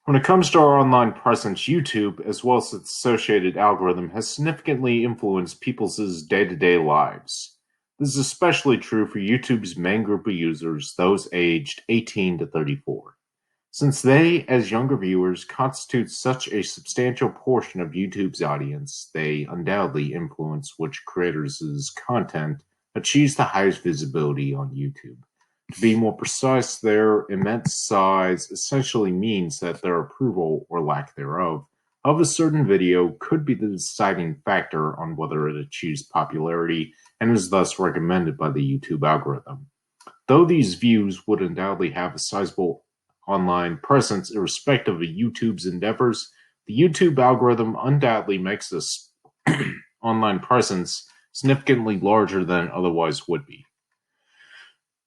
When it comes to our online presence, YouTube, as well as its associated algorithm, has significantly influenced people's day-to-day lives. This is especially true for YouTube's main group of users, those aged 18 to 34. Since they, as younger viewers, constitute such a substantial portion of YouTube's audience, they undoubtedly influence which creators' content achieves the highest visibility on YouTube. To be more precise, their immense size essentially means that their approval, or lack thereof, of a certain video could be the deciding factor on whether it achieves popularity and is thus recommended by the YouTube algorithm. Though these views would undoubtedly have a sizable online presence irrespective of YouTube's endeavors, the YouTube algorithm undoubtedly makes this online presence significantly larger than it otherwise would be.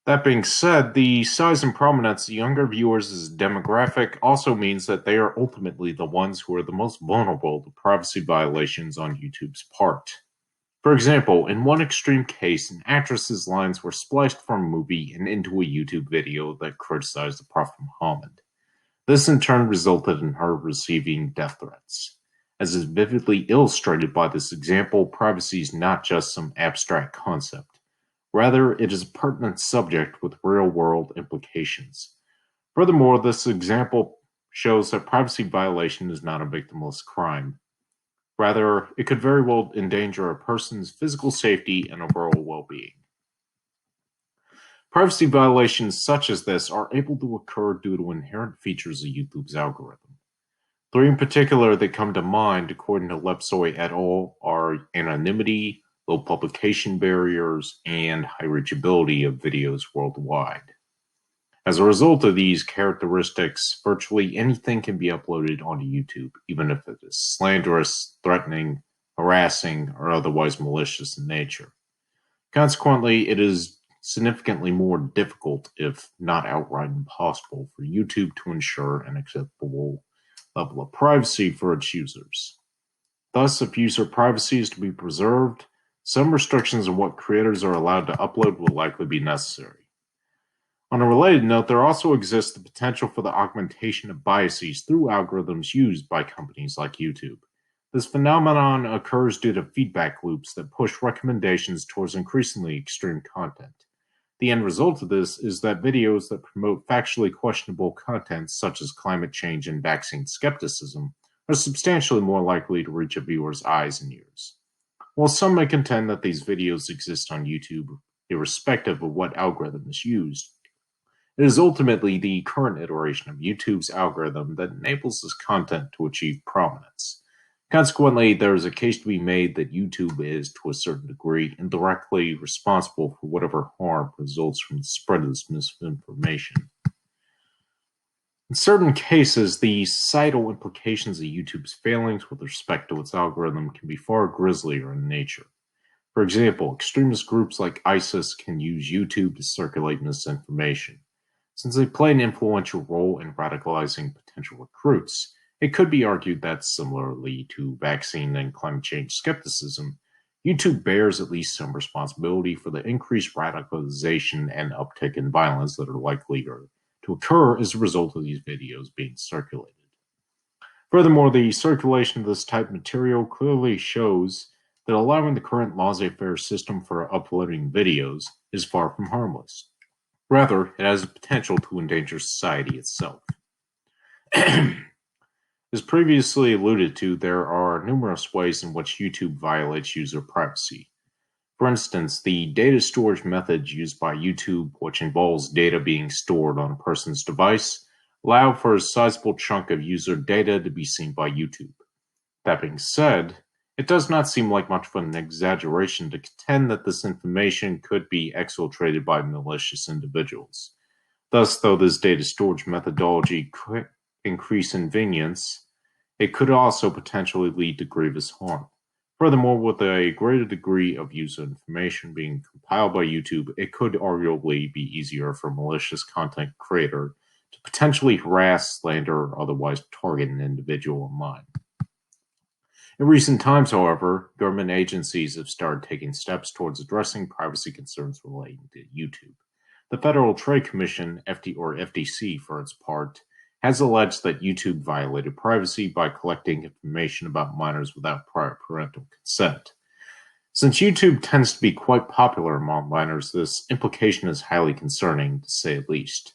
That being said, the size and prominence of younger viewers' demographic also means that they are ultimately the ones who are the most vulnerable to privacy violations on YouTube's part. For example, in one extreme case, an actress's lines were spliced from a movie and into a YouTube video that criticized the Prophet Muhammad. This in turn resulted in her receiving death threats. As is vividly illustrated by this example, privacy is not just some abstract concept. Rather, it is a pertinent subject with real-world implications. Furthermore, this example shows that privacy violation is not a victimless crime. Rather, it could very well endanger a person's physical safety and overall well-being. Privacy violations such as this are able to occur due to inherent features of YouTube's algorithm. Three in particular that come to mind, according to Lepsoy et al., are anonymity, low publication barriers, and high reachability of videos worldwide. As a result of these characteristics, virtually anything can be uploaded onto YouTube, even if it is slanderous, threatening, harassing, or otherwise malicious in nature. Consequently, it is significantly more difficult, if not outright impossible, for YouTube to ensure an acceptable level of privacy for its users. Thus, if user privacy is to be preserved, some restrictions on what creators are allowed to upload will likely be necessary. On a related note, there also exists the potential for the augmentation of biases through algorithms used by companies like YouTube. This phenomenon occurs due to feedback loops that push recommendations towards increasingly extreme content. The end result of this is that videos that promote factually questionable content, such as climate change and vaccine skepticism, are substantially more likely to reach a viewer's eyes and ears. While some may contend that these videos exist on YouTube irrespective of what algorithm is used, it is ultimately the current iteration of YouTube's algorithm that enables this content to achieve prominence. Consequently, there is a case to be made that YouTube is, to a certain degree, indirectly responsible for whatever harm results from the spread of this misinformation. In certain cases, the societal implications of YouTube's failings with respect to its algorithm can be far grislier in nature. For example, extremist groups like ISIS can use YouTube to circulate misinformation. Since they play an influential role in radicalizing potential recruits, it could be argued that, similarly to vaccine and climate change skepticism, YouTube bears at least some responsibility for the increased radicalization and uptick in violence that are likely to occur as a result of these videos being circulated. Furthermore, the circulation of this type of material clearly shows that allowing the current laissez-faire system for uploading videos is far from harmless. Rather, it has the potential to endanger society itself. As previously alluded to, there are numerous ways in which YouTube violates user privacy. For instance, the data storage methods used by YouTube, which involves data being stored on a person's device, allow for a sizable chunk of user data to be seen by YouTube. That being said, it does not seem like much of an exaggeration to contend that this information could be exfiltrated by malicious individuals. Thus, though this data storage methodology could increase convenience, it could also potentially lead to grievous harm. Furthermore, with a greater degree of user information being compiled by YouTube, it could arguably be easier for a malicious content creator to potentially harass, slander, or otherwise target an individual online. In recent times, however, government agencies have started taking steps towards addressing privacy concerns relating to YouTube. The Federal Trade Commission, FTC for its part, has alleged that YouTube violated privacy by collecting information about minors without prior parental consent. Since YouTube tends to be quite popular among minors, this implication is highly concerning, to say the least.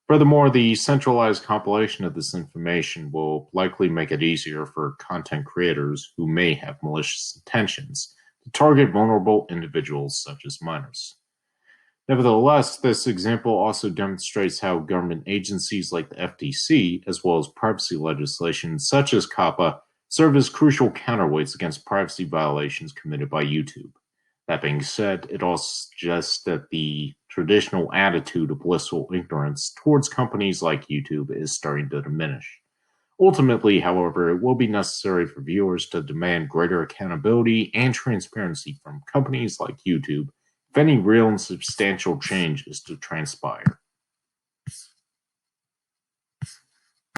Furthermore, the centralized compilation of this information will likely make it easier for content creators who may have malicious intentions to target vulnerable individuals such as minors. Nevertheless, this example also demonstrates how government agencies like the FTC, as well as privacy legislation such as COPPA, serve as crucial counterweights against privacy violations committed by YouTube. That being said, it also suggests that the traditional attitude of blissful ignorance towards companies like YouTube is starting to diminish. Ultimately, however, it will be necessary for viewers to demand greater accountability and transparency from companies like YouTube if any real and substantial change is to transpire.